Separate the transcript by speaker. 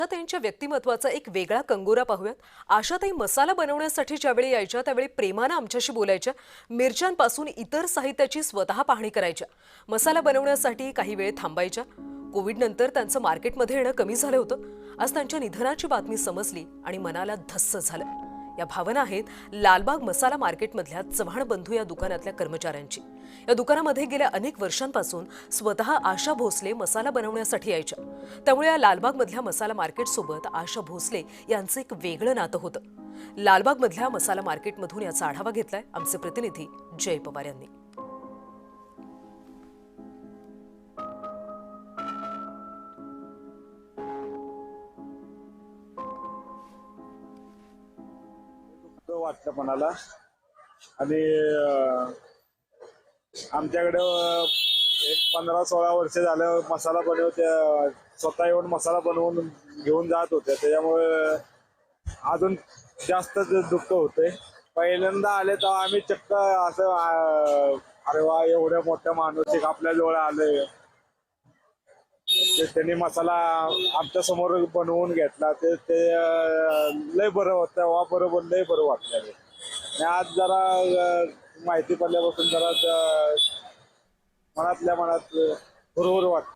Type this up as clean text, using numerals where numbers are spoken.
Speaker 1: आशाताईंच्या व्यक्तिमत्वाचा एक वेगळा कंगोरा पाहूयात। आशाताई मसाला बनवण्यासाठी ज्यावेळी यायच्या त्यावेळी प्रेमाने आमच्याशी बोलायच्या, मिरच्यांपासून इतर साहित्याची स्वतः पाहणी करायच्या, मसाला बनवण्यासाठी काही वेळ थांबायच्या। कोविड नंतर त्यांचं मार्केटमध्ये येणं कमी झालं होतं। आज त्यांच्या निधनाची बातमी समजली आणि मनाला धस्स झालं। या भावना आहेत लालबाग मसाला मार्केटमधल्या चव्हाण बंधू या दुकानातल्या कर्मचाऱ्यांची। या दुकानामध्ये गेल्या अनेक वर्षांपासून स्वतः आशा भोसले मसाला बनवण्यासाठी यायच्या, त्यामुळे या लालबागमधल्या मसाला मार्केटसोबत आशा भोसले यांचं एक वेगळं नातं होतं। लालबागमधल्या मसाला मार्केटमधून याचा आढावा घेतलाय आमचे प्रतिनिधी जय पवार यांनी।
Speaker 2: वाटतं मनाला आणि आमच्याकडे एक 15-16 वर्ष झालं मसाला बनवते, स्वतः येऊन मसाला बनवून घेऊन जात होते, त्याच्यामुळे अजून जास्त दुःख होते। पहिल्यांदा आले तेव्हा आम्ही चक्क असं अरे वा एवढ्या मोठ्या माणूस आपल्या जवळ आले, त्यांनी मसाला आमच्या समोर बनवून घेतला, ते लय बरं होतं, तेव्हा बरोबर लय बरं वाटलं। आणि आज जरा माहिती पडल्यापासून जरा मनातल्या मनात बरोबर वाटतं।